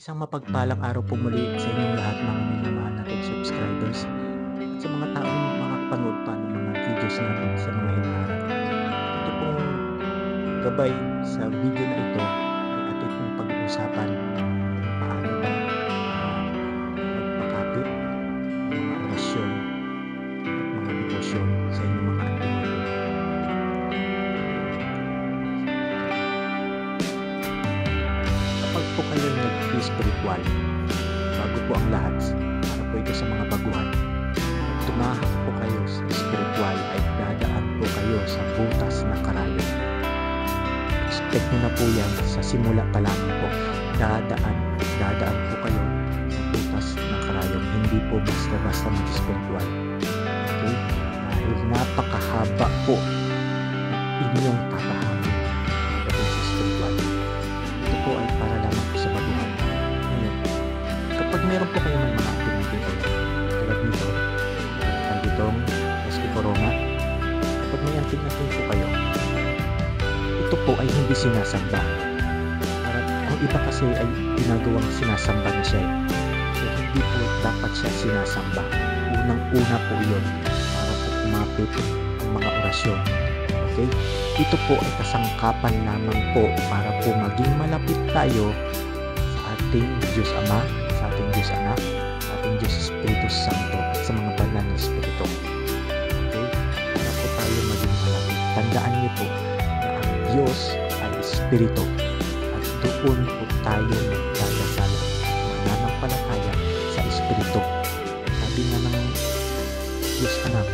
Isang mapagpalang araw po muli sa inyong lahat mga minamahal nating subscribers at sa mga taong makakapanood pa ng mga videos natin sa mga hinaharap. Ito pong gabay sa video na ito ay ating pong pag-uusapan kung paano ba magpakapit ng mga orasyon at mga devosyon sa inyong mga anting-anting. Kapag po kayo nag-spiritual, bago po ang lahat, para po ito sa mga baguhan, pag tumahak po kayo sa spiritual ay dadaan po kayo sa butas na karayom. Expect nyo na po yan sa simula pa lang po. Dadaan po kayo sa butas na karayom. Hindi po basta-basta mag-spiritual. Okay? Dahil napakahaba po ng inyong tatahakin pagdating sa spiritual. Ito po ay para lamang po sa baguhan. Ngayon, kapag meron po kayo ng mga activity tulad nito, tawag itong SP Corona, kapag may anting-anting po kayo, ito po ay hindi sinasamba. Ang iba kasi ay ginagawang sinasamba na siya. So, hindi po dapat siya sinasamba. Unang-una po yun para po kumapit ang mga orasyon. Okay? Ito po ay kasangkapan lamang po para po maging malapit tayo sa ating Diyos Ama, sa ating Diyos Anak, sa ating Diyos Espiritu Santo at sa mga banal na Espiritu. Okay? Para po tayo maging malapit. Tandaan niyo po na ang Diyos ay Espiritu at doon po tayo magdadasal mananampalataya sa Espiritu. Sabi nga ng Diyos Anak,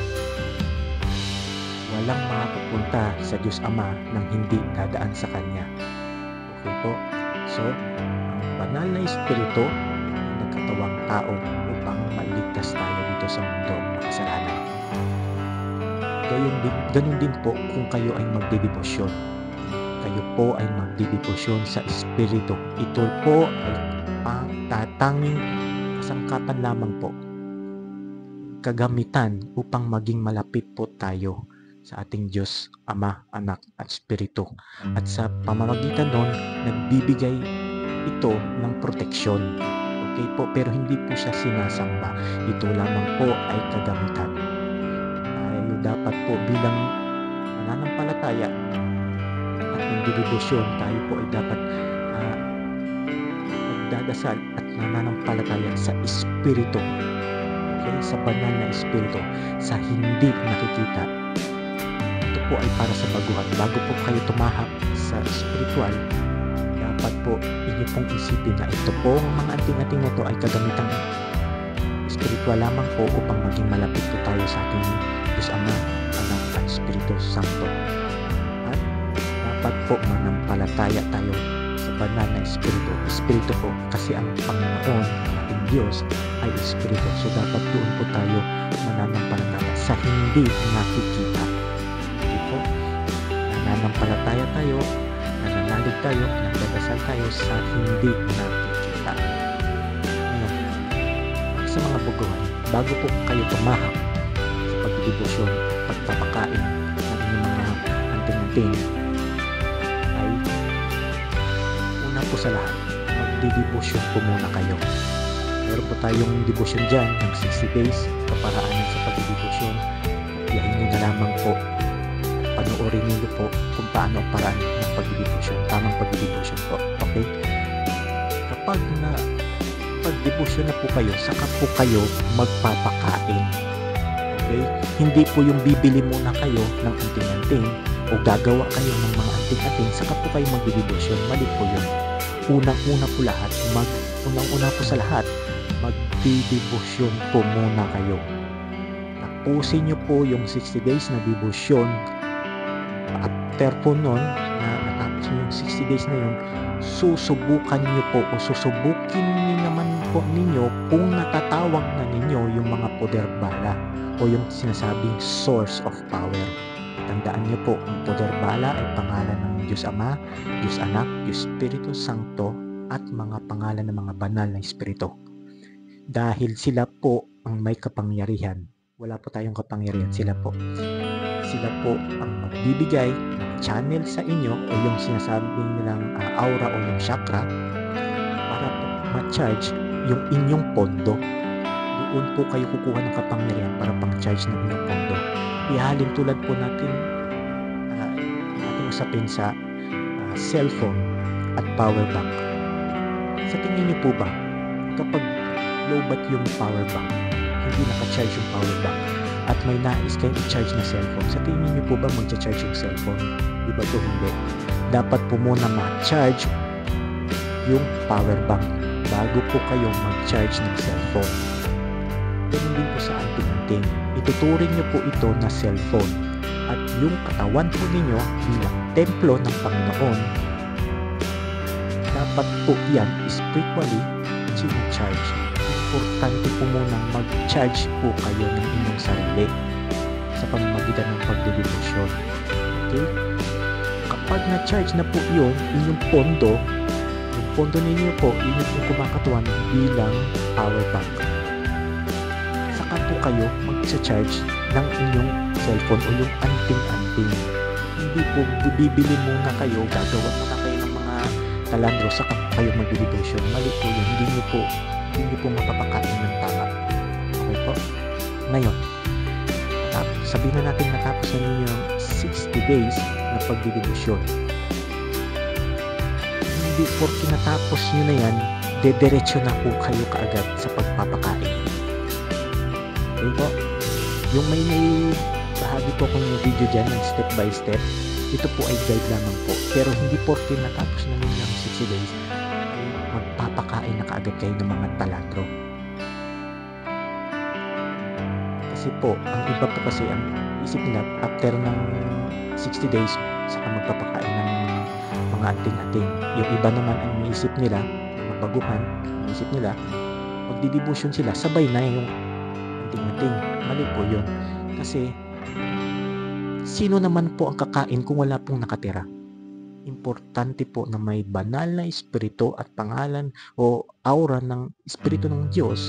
walang makapunta sa Diyos Ama nang hindi dadaan sa Kanya. Okay po? So, ang banal na Espiritu ay nagkatawang tao upang maligtas tayo dito sa mundo ng kasalanan. Ganun din po kung kayo ay magdedebosyon. Kayo po ay magdedebosyon sa Espiritu. Ito po ay tatanging kasangkapan lamang po, kagamitan upang maging malapit po tayo sa ating Diyos, Ama, Anak at Espiritu. At sa pamamagitan nun, nagbibigay ito ng proteksyon. Okay po, pero hindi po siya sinasamba. Ito lamang po ay kagamitan. Dahil dapat po bilang mananampalataya at nagdedebosyon, tayo po ay dapat magdadasal at mananampalataya sa Espiritu. Okay, sa banal na Espiritu, sa hindi nakikita. Ito po ay para sa baguhan. Bago po kayo tumahak sa spiritual, dapat po inyo pong isipin na ito po, mga anting-anting na ito ay kagamitang spiritual lamang po upang maging malapit po tayo sa ating Diyos Ama, Anak at Espiritu Santo. At dapat po manampalataya tayo sa banal na Espiritu. Espiritu po kasi ang Panginoon, ang ating Diyos ay Espiritu. So dapat doon po tayo mananampalataya sa hindi nakikita. Po, nananampalataya tayo, nananalig tayo, nagdadasal tayo sa hindi nakikita. Ngayon, sa mga baguhan, bago po kayo tumahak sa pagdedebosyon, pagpapakain ng inyong mga anting-anting, ay una po sa lahat, magdedebosyon po muna kayo. Meron po tayong debosyon dyan ng 60 days, kaparaanan sa pagdedebosyon. Yahin nyo na lamang po. Panoorin niyo po kung paano ang paraan ng pagdedebosyon, tamang pagdedebosyon po. Okay? Kapag pagdebosyon na po kayo, saka po kayo magpapakain. Okay? Hindi po yung bibili muna kayo ng anting-anting o gagawa kayo ng mga anting-anting, saka po kayo magdedebosyon. Mali po yun. Unang-una po sa lahat, magdedebosyon po muna kayo. Tapusin niyo po yung 60 days na debosyon. After po nun, na natapos yung 60 days na yun, susubukan nyo po o susubukin nyo naman po ninyo kung natatawag na ninyo yung mga poder bala o yung sinasabing source of power. Tandaan nyo po, ang poder bala ay pangalan ng Diyos Ama, Diyos Anak, Diyos Espiritu Santo at mga pangalan ng mga banal na Espiritu. Dahil sila po ang may kapangyarihan. Wala po tayong kapangyarihan, sila po ang magbibigay ng channel sa inyo o yung sinasabing nilang aura o yung chakra para po ma-charge yung inyong pondo. Doon po kayo kukuha ng kapangyarihan para pang-charge ng inyong pondo. Ihalin tulad po natin ating usapin sa cellphone at power bank. Sa tingin niyo po ba, kapag lowbat yung power bank, hindi naka-charge yung power bank, at may nais kayong i-charge na cellphone, sa tingin niyo po ba mag-charge yung cellphone? Di ba po hindi? Dapat po muna ma-charge yung power bank bago po kayo mag-charge ng cellphone. Ganun din po sa anting-anting. Ituturing niyo po ito na cellphone. At yung katawan po ninyo bilang templo ng Panginoon, dapat po yan spiritually charge. Importante po munang mag-charge po kayo ng inyong sarili sa pamamagitan ng pagdedebosyon. Okay? Kapag na-charge na po yun, inyong pondo, yung pondo ninyo po, yun yung kumakatuan bilang power bank. Saka po kayo mag-charge ng inyong cellphone o yung anting-anting. Hindi po bibili muna kayo, gagawa muna kayo ng mga talandro saka kayo mag-devotion. Mali po yun. Hindi nyo po mapapakain ng tama. Okay po? Ngayon, sabihin na natin natapos na ninyo yung 60 days na pagdedebosyon. Hindi porke natapos nyo na yan, dediretso na po kayo kaagad sa pagpapakain. Okay po? Yung may bahagi po akong video dyan ng step by step, ito po ay guide lamang po. Pero hindi porke natapos na ninyo yung 60 days, ay magpapakain na kaagad kayo ng mga talandro. Kasi po, ang iba po kasi ang isip nila after ng 60 days saka magpapakain ng mga anting-anting. Yung iba naman ang isip nila, mga baguhan, ang isip nila, magdidebosyon sila, sabay na yung anting-anting. Mali po yun. Kasi sino naman po ang kakain kung wala pong nakatira? Importante po na may banal na espiritu at pangalan o aura ng espiritu ng Diyos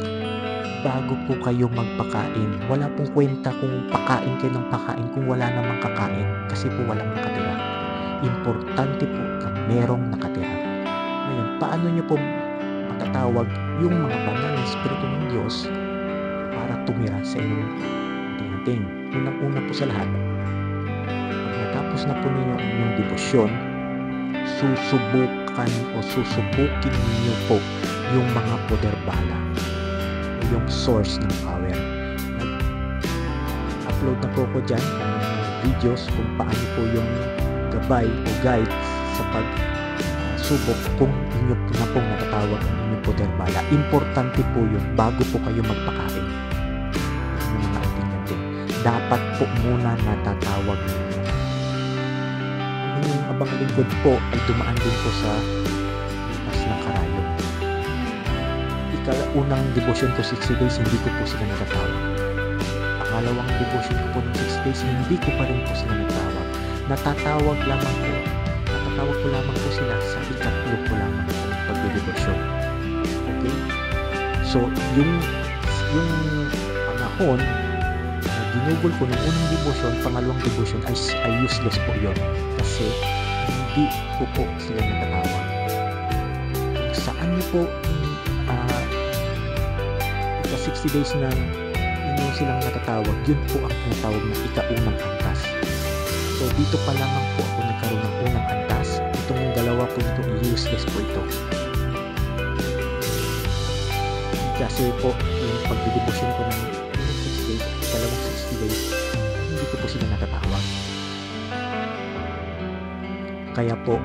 bago po kayo magpakain. Wala pong kwenta kung pakain kayo ng pakain kung wala namang kakain kasi po walang nakatira. Importante po na merong nakatira. Ngayon, paano nyo po matatawag yung mga banal na espiritu ng Diyos para tumira sa inyong anting-anting? Unang-una po sa lahat, pag natapos na po ninyo ang inyong debosyon, susubukin ninyo po yung mga poder bala, yung source ng power. Nag-upload na po ko dyan ng videos kung paano po yung gabay o guide sa pagsubok kung inyo na pong natatawag ang inyong poder bala. Importante po yun bago po kayo magpakain ng mga anting-anting. Dapat po muna natatawag ninyo. Yung abang lingkod po ay dumaan din po sa butas ng karayom. Unang devotion ko 60 days, hindi ko po sila natatawag. Pangalawang devotion ko po ng 6 days, hindi ko pa rin po sila natatawag. Natatawag ko lamang po sila sa ikatlo ko lamang po ng pagdedebosyon. Okay? So, yung panahon na ginugol ko ng unang devotion, pangalawang devotion ay useless po yun. Kasi hindi ko po sila natatawag. Kung saan niyo po 60 days na inyo silang natatawag, yun po ang tinatawag na ikaunang antas. So dito pa lamang po ako nagkaroon ng unang antas. Itong dalawa po ito, useless po ito. Kasi po yung pagdedebosyon ko ng 6 days at ikalawang 60 days, hindi ko po sila natatawag. Kaya po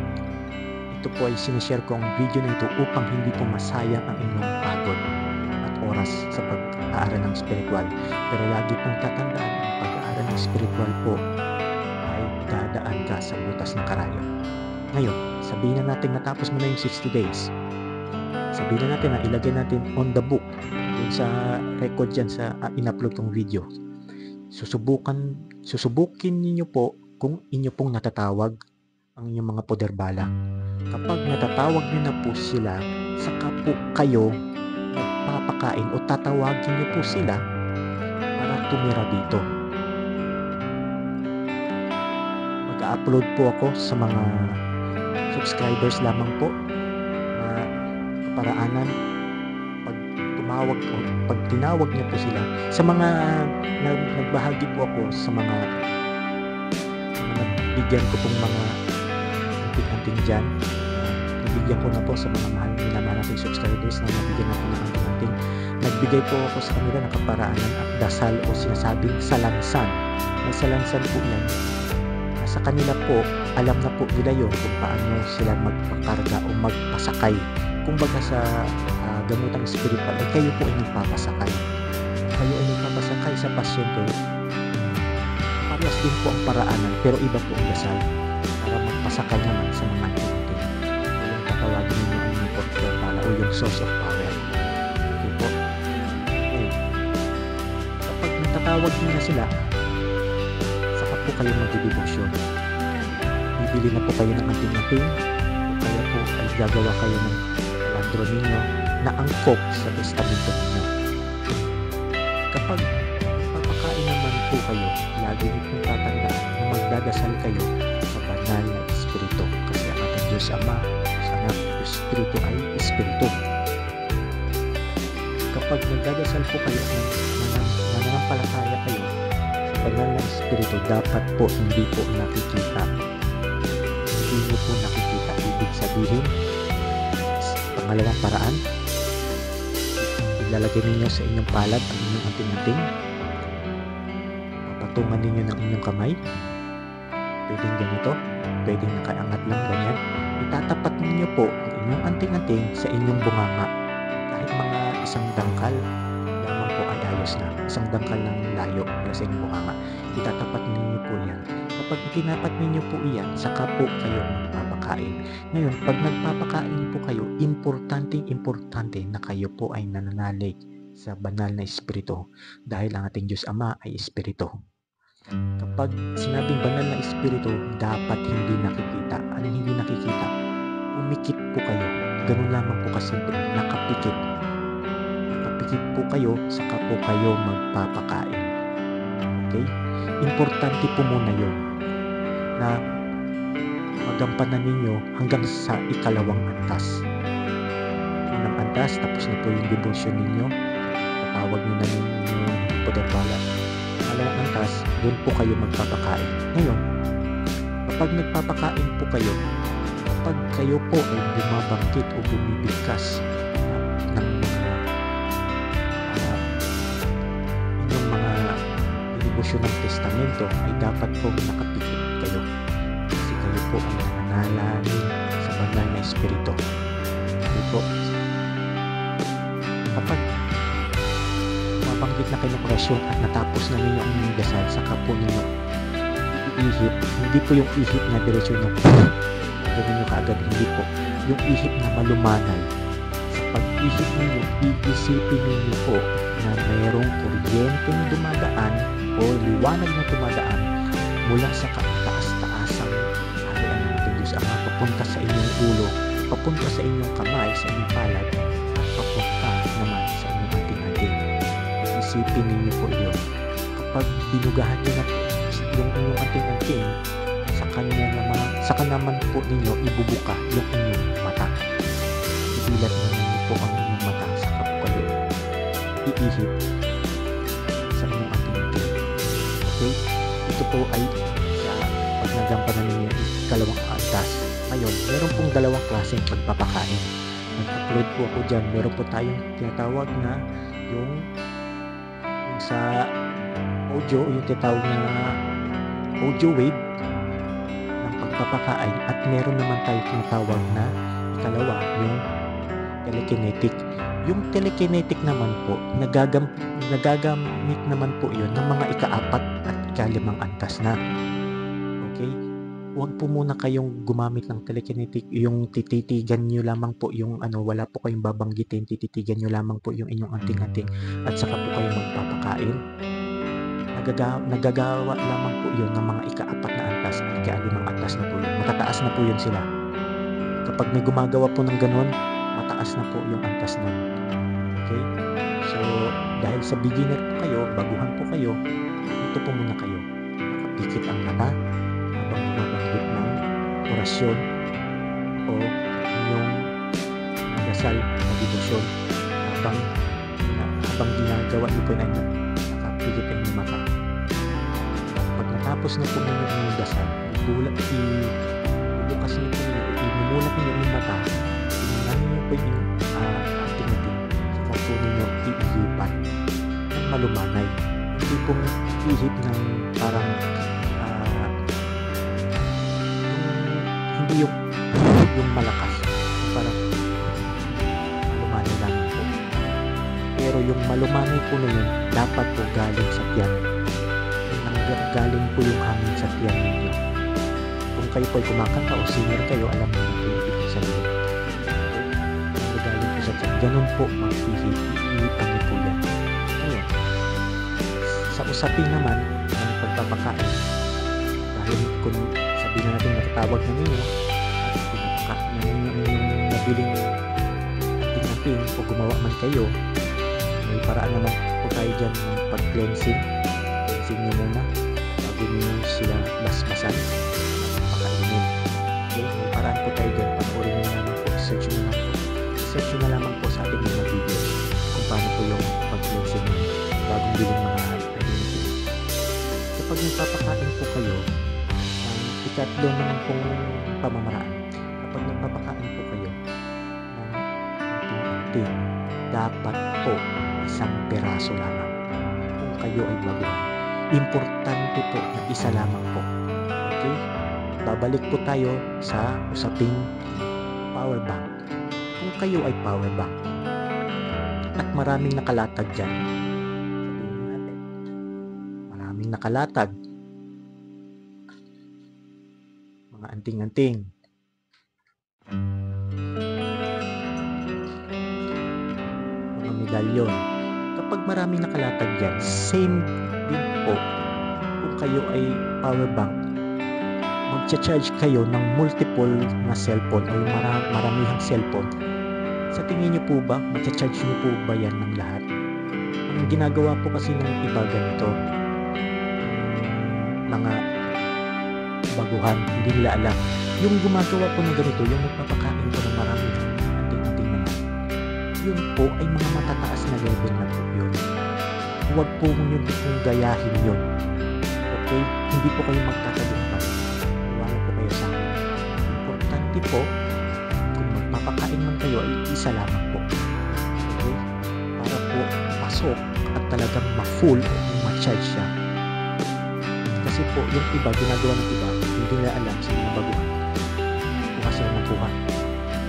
ito po ay sinishare ko ang video na ito upang hindi po masayang ang inyong pagod at oras sa pag-aaral ng spiritual. Pero lagi pong tatandaan, ang pag-aaral ng spiritual po ay dadaan ka sa butas ng karayom. Ngayon, sabihin na natin natapos mo na yung 60 days. Sabihin na natin na ilagay natin on the book dun sa record dyan sa in-upload kong video. Susubukin ninyo po kung inyo pong natatawag ang inyong mga poder bala. Kapag natatawag nyo na po sila, saka po kayo magpapakain o tatawagin nyo po sila para tumira dito. Mag-upload po ako sa mga subscribers lamang po na kaparaanan pag tinawag niyo po sila, sa mga nagbahagi po ako sa mga nagbigyan ko pong mga anting-anting dyan. Nabigyan ko na po sa mga minamahal nating subscribers na nabigyan na po ng anting-anting. Nagbigay po ako sa kanila ng kaparaanan at dasal o sinasabing salansan. May salansan po yan. Sa kanila po, alam na po nila yun kung paano sila magpakarga o magpasakay. Kung baga sa gamutang spiritual, kayo po ay nagpapasakay. Kayo ay nagpapasakay sa pasyente. Parehas din po ang paraanan, pero iba po ang dasal para magpasakay naman sa mga anting-anting. O yung tatawagin ninyo ang yung portfolio o yung source of power. Okay po. Okay. Kapag natatawag nyo na sila, saka po kayo mag-devotion. Bibili na po kayo ng anting-anting, o kaya po ay gagawa kayo ng landro ninyo na angkop sa testamento ninyo. Kapag papakain naman po kayo, lagi niyo pong tatandaan na magdadasal kayo sa banal na Espiritu. Kasi ang ating Diyos Ama, sa Anak, Espiritu ay Espiritu. Kapag nagdadasal po kayo, nananampalataya kayo sa banal na Espiritu, dapat po hindi po nakikita. Hindi niyo po nakikita. Ibig sabihin, pangalawang paraan, ilalagay ninyo sa inyong palad ang inyong anting-anting. Papatungan ninyo ng inyong kamay. Pwedeng ganito, pwedeng nakaangat lang ganyan. Itatapat ninyo po ang inyong anting-anting sa inyong bunganga. Kahit mga isang dangkal lamang po ay ayos na. Isang dangkal ng layo sa inyong bunganga. Itatapat ninyo po yan. Kapag itinapat ninyo po iyan, saka po kayo magpapakain. Ngayon, pag nagpapakain po kayo, importante na kayo po ay nananalig sa banal na Espiritu dahil ang ating Diyos Ama ay Espiritu. Kapag sinabing banal na Espiritu, dapat hindi nakikita. Ano hindi nakikita? Umikit po kayo. Ganun lamang po kasimple. Nakapikit. Nakapikit po kayo, saka po kayo magpapakain. Okay? Importante po muna yun na magampanan ninyo hanggang sa ikalawang antas. Unang antas, tapos na po yung devotion ninyo. Tatawag nyo na yung poder-bala. Ikalawang antas, doon po kayo magpapakain. Ngayon, kapag nagpapakain po kayo, kapag kayo po ay bumabangkit o bumibigkas ng inyong mga devotion ng testamento, ay dapat po nakapikit kayo. Kasi kayo po ay nananalangin sa banal na Espiritu. Kasi po, kapag mabanggit na kayo ng orasyon at natapos na ninyo ang dasal, saka po ninyo iihip, hindi po yung ihip na diretsyon nyo gawin nyo kaagad, hindi po yung ihip na malumanay. Sa pag-ihip ninyo, iisipin ninyo po na mayroong kuryenteng dumadaan o liwanag na dumadaan mula sa kataas-taasang harian ng ating Diyos Ama papunta sa inyong ulo, papunta sa inyong kamay, sa inyong palad, at papunta naman sa inyong anting-anting. Isipin ninyo po yun. Kapag binugahan nyo na yung inyong anting-anting, saka naman po ninyo ibubuka yung inyong mata. Ibilat naman niyo po ang inyong mata, saka po kayo iihip sa inyong anting-anting. Okay? Ito po ay sa pag nagampanan ninyo ikalawang antas. Ngayon, meron pong dalawang klaseng pagpapakain. Nag-upload po ako dyan. Meron po tayong tinatawag na yung sa audio, yung tinatawag na audio wave ng pagpapakain, at meron naman tayo tinatawag na ikalawa, yung telekinetic. Yung telekinetic naman po, nagagamit naman po yun ng mga ika-4 at ika-5 antas na. Okay? Huwag po muna kayong gumamit ng telekinetic, yung tititigan nyo lamang po yung wala po kayong babanggitin, tititigan nyo lamang po yung inyong anting-anting at saka po kayong magpapakain. Nagagawa lamang po yun ng mga ika-4 na antas at ika-5 antas na po yun. Matataas na po yun sila. Kapag may gumagawa po ng ganun, mataas na po yung antas nun. Okay? So, dahil sa beginner po kayo, baguhan po kayo, dito po muna kayo. Nakapikit ang mata habang bumabanggit ng orasyon o inyong dasal na devotion habang habang ginagawa niyo po na nakapigit ang inyong mata. Pag natapos na po ninyo ang dasal, ibukas niyo po ninyo, imulat niyo ang mata, tingnan niyo po yung ating-ating, saka po ninyo iihipan ng malumanay. Hindi pong ihip ng parang hindi yung malakas, parang malumanay lang po. Pero yung malumanay po na yun, dapat po galing sa tiyan. Galing po yung hangin sa tiyan ninyo. Kung kayo po ay kumakanta o singer kayo, alam niyo na po yung ibig sabihin. Galing po sa tiyan. Ganun po mag-ihipan niyo po yan. Ngayon, sa usapin naman ng pagpapakain, dahil kung sabihin natin natatawag na ninyo at pinapakain na ninyo yung nabiling ating-ating o gumawa man kayo, may paraan naman po tayo dyan ng pag-cleansing. Cleansing nyo muna bago nyo sila basbasan at pakainin. Okay, may paraan po tayo dyan. Panoorin nyo naman po, search nyo naman po. Search nyo na lamang po sa ating mga video kung paano po yung pag-cleansing nyo bagong biling mga ating-ating. Kapag nagpapakain po kayo, ikatlo naman pong pamamaraan. Kapag nagpapakain po kayo ng ating-ating, dapat po isang peraso lamang. Kung kayo ay baguhan, importante po na isa lamang po. Okay? Babalik po tayo sa usaping power bank. Kung kayo ay power bank at maraming nakalatag dyan, sabihin natin, maraming nakalatag, mga anting-anting, mga medalyon. Kapag maraming nakalatag dyan, same din po kung kayo ay power bank, magcha-charge kayo ng multiple na cellphone o maramihang cellphone. Sa tingin niyo po ba, magcha-charge niyo po ba yan ng lahat? Ang ginagawa po kasi ng iba ganito, mga baguhan, hindi nila alam. Yung gumagawa po ng ganito, yung magpapakain po ng marami anting-anting naman, yun po ay mga matataas na level na po yun. Huwag po nyo pong gayahin yun. Okay? Hindi po kayo magtatagumpay. Iwala po kayo sa akin. Importante po, kung magpapakain man kayo, ay isa lamang po. Okay? Para po pasok at talagang ma-full o ma-charge siya. Kasi po, yung iba, ginagawa ng iba, hindi nila alam sa mga baguhan. Kuha sila ng kuha.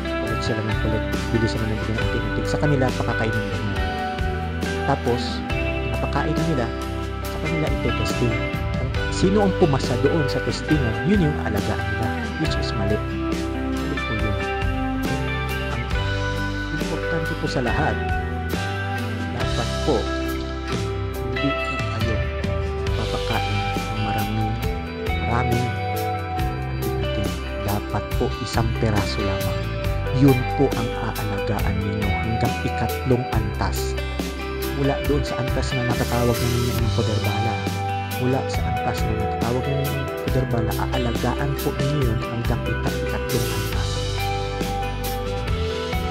Kulit sila ng kulit. Bili sila ng bigyan anting-anting. Sa kanila, pakakainin ba nila. Tapos, napakain na nila, sa kanila ite-testing. Sino ang pumasa doon sa testingan, yun yung alaga nila, which is mali. Mali po yun. Ang importante po sa lahat, dapat po, hindi po kayo papakain ng maraming anting-anting. Dapat po isang peraso lamang. Yun po ang aalagaan ninyo hanggang ikatlong antas. Mula doon sa antas na natatawag na ninyo ng poderbala. Mula sa antas na natatawag na ninyo ng poderbala, aalagaan po ninyo yun hanggang ikatlong antas.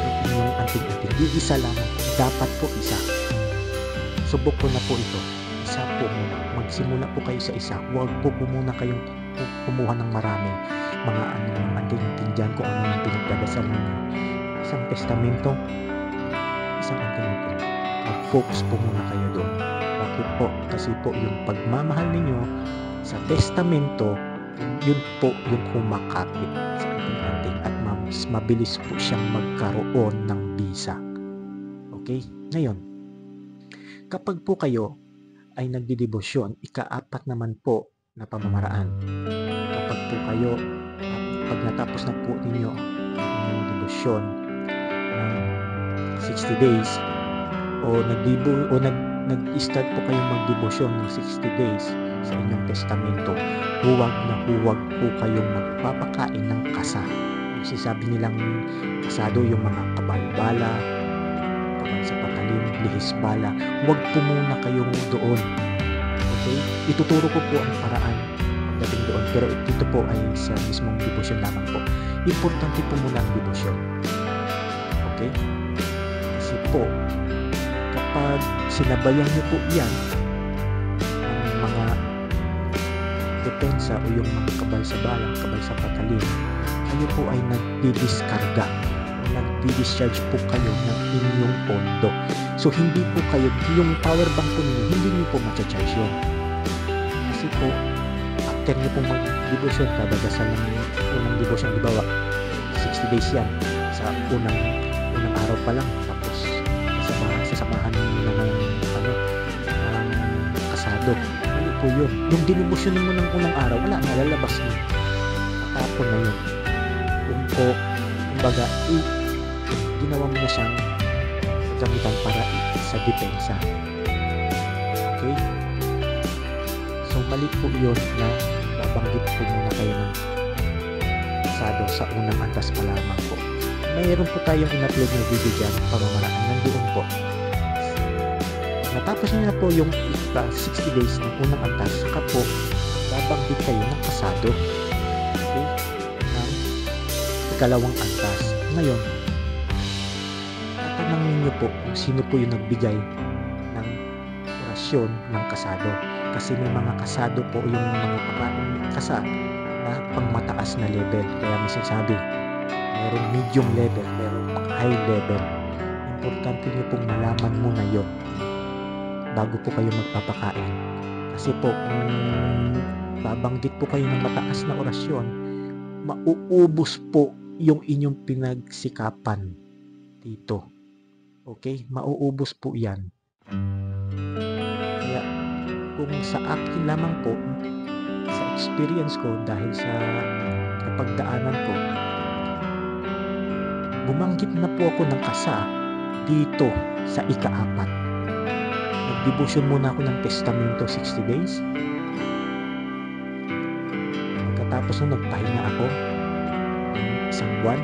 Yung inyong anting-anting, di isa lamang. Dapat po isa. Subok ko na po ito. Isa po muna. Magsimula po kayo sa isa. Huwag po muna kayong kumuha ng maraming mga anting-anting dyan kung ano yung pinagdadasal ninyo. Isang testamento, isang anting-anting. Mag-focus po muna kayo doon. Bakit po? Kasi po yung pagmamahal ninyo sa testamento, yun po yung humakapit sa anting-anting at mas mabilis po siyang magkaroon ng bisa. Okay? Ngayon, kapag po kayo ay nagdidebosyon, ika-apat naman po na pamamaraan. Kapag po kayo, pag natapos na po ninyo ang inyong debosyon ng 60 days, o nag-start po kayong magdebosyon ng 60 days sa inyong testamento, huwag po kayong magpapakain ng kasa. Kasi sabi nilang kasado yung mga kabalbala, kabal sa patalim, lihis bala, huwag po muna kayong doon. Okay? Ituturo ko po ang paraan pagdating doon, pero ito po ay sa mismong debosyon lamang po. Importante po muna ang debosyon. Okay? Kasi po, kapag sinabayan niyo po yan ng mga depensa o yung mga kabal sa balang, kabal sa patalim, kayo po ay nagdidiskarga o nagdi-discharge po kayo ng inyong pondo. So hindi po kayo, yung power bank po ninyo, hindi niyo po ma-charge yun. Kasi po, after niyo pong mag-devotion, kadagasan ng unang devotion, dibawa 60 days yan sa unang araw pa lang, tapos sasamahan nyo na ng kasado. Ano po yun? Yung dinibusyon mo ng unang araw, wala na, lalabas mo. Matapon na yun. Kung po, kumbaga, ginawa mo na siyang gamitan para sa depensa. Okay? So, mali po yun na babanggit po muna kayo ng kasado sa unang antas pa lamang po. Mayroon po tayong in-upload na video dyan, pamamaraan nandoon po. Natapos nyo na po yung 60 days ng unang antas, saka po babanggit kayo ng kasado. Okay? Ng ikalawang antas. Ngayon, tatanungin nyo po kung sino po yung nagbigay ng orasyon ng kasado. Kasi may mga kasado po yung mga kasa na pangmataas na level. Kaya may sinasabi, mayroong medium level, mayroong high level. Importante nyo pong nalaman muna yun bago po kayo magpapakain. Kasi po, kung babanggit po kayo ng mataas na orasyon, mauubos po yung inyong pinagsikapan dito. Okay? Mauubos po yan. Kaya, kung sa akin lamang po, sa experience ko, dahil sa napagdaanan ko, bumanggit na po ako ng kasa dito sa ika-4. Nag-devotion muna ako ng testamento 60 days. Pagkatapos nung nagpahinga ako ng isang buwan,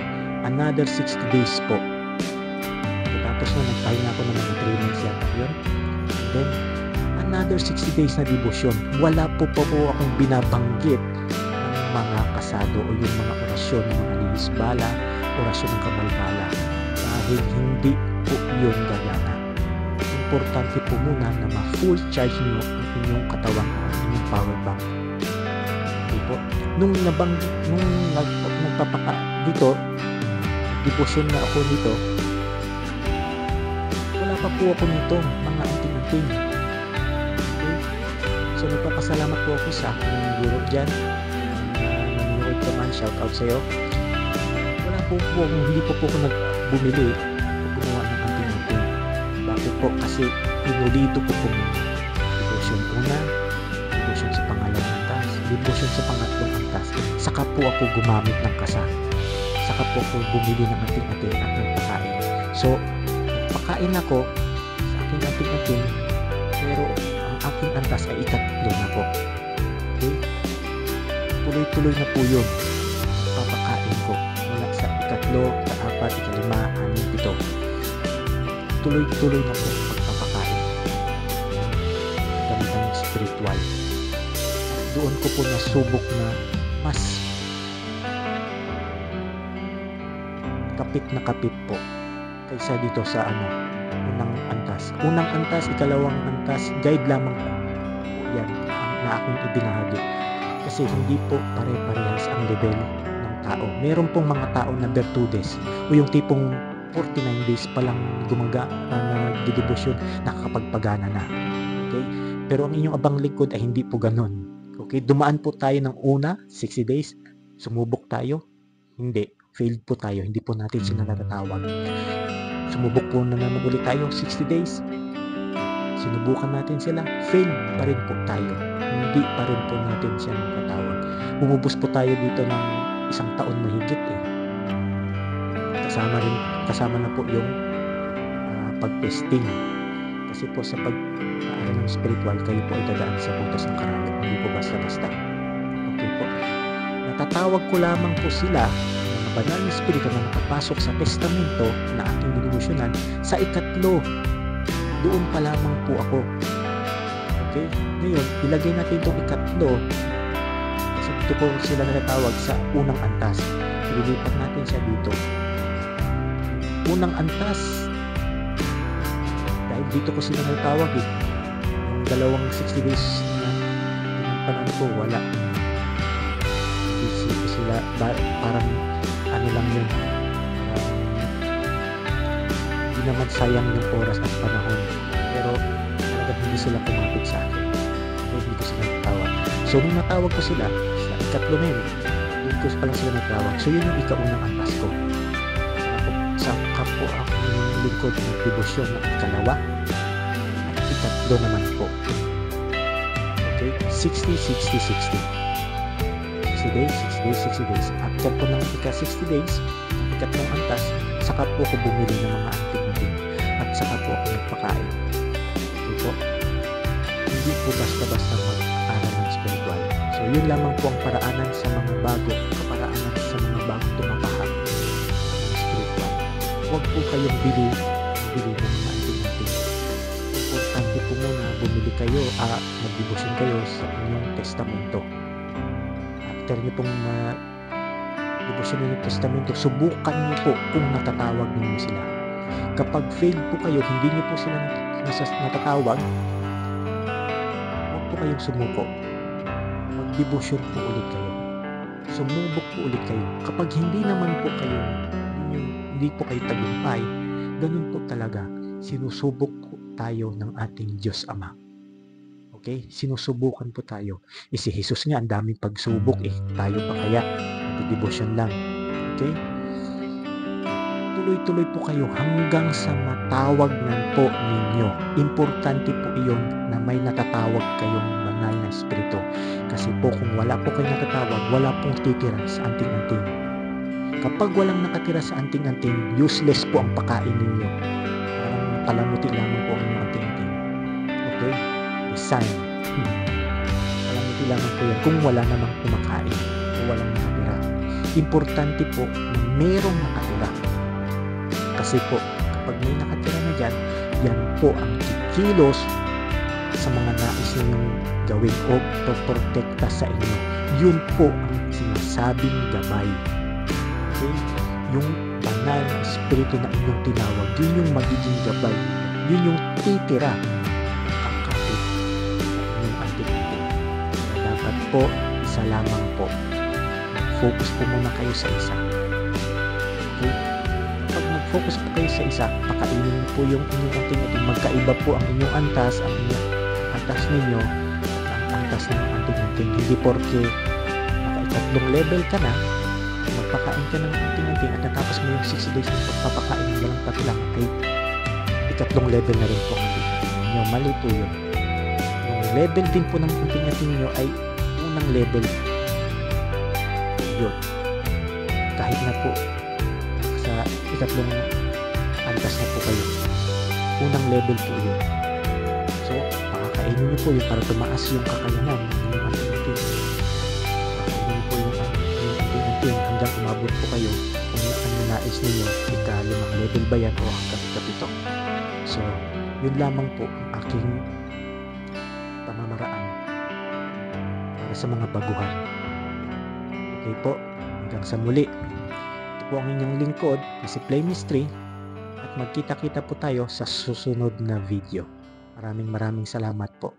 another 60 days po. Pagkatapos nung nagpahinga ako ng mga 3 months yata yun. And then, another 60 days na devotion. Wala po akong binabanggit ng mga kasado o yung mga orasyon ng mga lihisbala, orasyon ng kabalbala. Dahil hindi po yun gagana. Importante po muna na ma-full charge niyo ang inyong katawan o ang inyong power bank. Okay po. Nung nagpapaka dito, devotion na ako dito, wala pa po ako nito, mga anting-anting. Okay? So nagpapasalamat po ako sa aking guro dyan. Nanonood ka man, shout out sa'yo. Wala po hindi po ako nagbumili o gumawa ng anting-anting. Bakit po? Kasi pinulido ko po devotion una, devotion sa pangalawang antas, devotion sa pangatlong antas. Saka po ako gumamit ng kasa. Saka po ako bumili ng anting-anting at nagpakain. So, nagpakain ako sa aking anting-anting, pero ang aking antas ay ikatlo na po. Okay? Tuloy-tuloy na po yun. Papakain ko. Mula sa ikatlo, ika-4, ika-5, 6, 7. Tuloy-tuloy na po pagpapakain. Gamitan ng spiritual. Doon ko po nasubok na mas kapit na kapit po kaysa dito sa unang antas. Unang antas, ikalawang antas, guide lamang po. Yan na akong ibinahagi. Kasi hindi po pare-parehas ang level ng tao. Meron pong mga tao na virtudes o yung tipong 49 days pa lang nagdidebosyon, nakakapagpagana na. Okay? Pero ang inyong abang lingkod ay hindi po ganun. Okay? Dumaan po tayo ng una, 60 days. Sumubok tayo. Hindi. Failed po tayo. Hindi po natin sila natatawag. Sumubok po na naman ulit tayo, 60 days. Sinubukan natin sila. Failed pa rin po tayo. Hindi pa rin po natin siya natatawag. Bumubos po tayo dito ng 1 taon mahigit eh. Kasama na po yung pag-testing. Kasi po sa pag-aaral ng spiritual, kayo po ay dadaan sa butas ng karangal. Hindi po basta-basta. Okay po. Natatawag ko lamang po sila, mga banal na spirito na nakapasok sa testamento na aking dinibusyonan, sa ikatlo. Doon pa lamang po ako. Okay? Ngayon, ilagay natin itong ikatlo. Kasi dito po sila natatawag sa unang antas. Ililipat natin siya dito. Unang antas, dahil Dahil dito ko sila natawag eh. Yung dalawang 60 days na pinampanan ko, wala. Busy ko sila, parang ano lang yun. Hindi naman sayang yung oras at panahon. Pero talagang hindi sila kumapit sa akin. Hindi ko sila natawag. So nung natawag ko sila, sa ikatlo na yun, doon ko pa lang sila natawag. So yun yung ikaunang antas ko. Saka po ako yung lingkod ng debosyon na ikalawa at ikatlo naman po. Okay? 60, 60, 60. 60 days, 60 days, 60 days. After po ng ika-60 days, ng ikatlong antas, saka po ako bumili ng mga anting-anting at saka po ako nagpakain. Okay po? Hindi po basta-basta mag-aral ng spiritual. So yun lamang po ang paraanan sa mga bago, kaparaanan sa mga bagong tumapahag ng spiritual. Huwag po kayong bili ng mga anting-anting. Importante po muna bumili kayo, mag-devotion kayo sa inyong testamento. After nyo pong devotion ng testamento, subukan nyo po kung natatawag ninyo sila. Kapag fail po kayo, hindi nyo po sila natatawag, huwag po kayong sumuko. Mag-devotion po ulit kayo. Sumubok po ulit kayo. Kapag hindi naman po kayo, hindi po kayo tagumpay, ganun po talaga, sinusubok po tayo ng ating Diyos Ama. Okay? Sinusubukan po tayo. Si Jesus nga, ang daming pagsubok tayo pa kaya? Devotion lang. Okay? Tuloy-tuloy po kayo hanggang sa matawagnan po ninyo. Importante po iyon na may natatawag kayong banal na espiritu. Kasi po kung wala po kayong natatawag, wala pong titira sa anting-anting. Kapag walang nakatira sa anting-anting, useless po ang pakain ninyo. Parang palamuti lamang po ang inyong anting-anting. Okay? Design. Palamuti lamang po yan kung wala namang kumakain o walang nakatira. Importante po na merong nakatira. Kasi po, kapag may nakatira na dyan, yan po ang kikilos sa mga nais ninyong gawin o protekta sa inyo. Yun po ang sinasabing gabay. Okay? Yung banal na espiritu na inyong tinawag, yun yung magiging gabay. Yun yung titira kakapit sa inyong anting-anting. Dapat po, isa lamang po. Focus po muna kayo sa isa. Okay? Pag nag-focus po kayo sa isa, pakainin niyo po yung inyong anting-anting. Magkaiba po ang inyong antas, ang inyong antas ninyo, ang antas ng anting-anting. Hindi porke naka-ikatlong level ka na, magpakain ka ng anting-anting at natapos mo yung 60 days ng pagpapakain ng walang patlang, ay ikatlong level na rin po ang anting-anting ninyo. Mali po yun. Yung level din po ng anting-anting ninyo ay unang level yun. Kahit na po sa ikatlong antas na po kayo, unang level po yun. So, pakakainin nyo po yun para tumaas yung kakayanan ng inyong anting-anting. Pakakainin nyo po yung anting-anting hanggang umabot po kayo kung ano nais ninyo, ika-5 level ba yan o hanggang ika-7. So, yun lamang po ang aking pamamaraan para sa mga baguhan. Okay po, hanggang sa muli. Ito po ang inyong lingkod, si Play Mystery, at magkita-kita po tayo sa susunod na video. Maraming salamat po.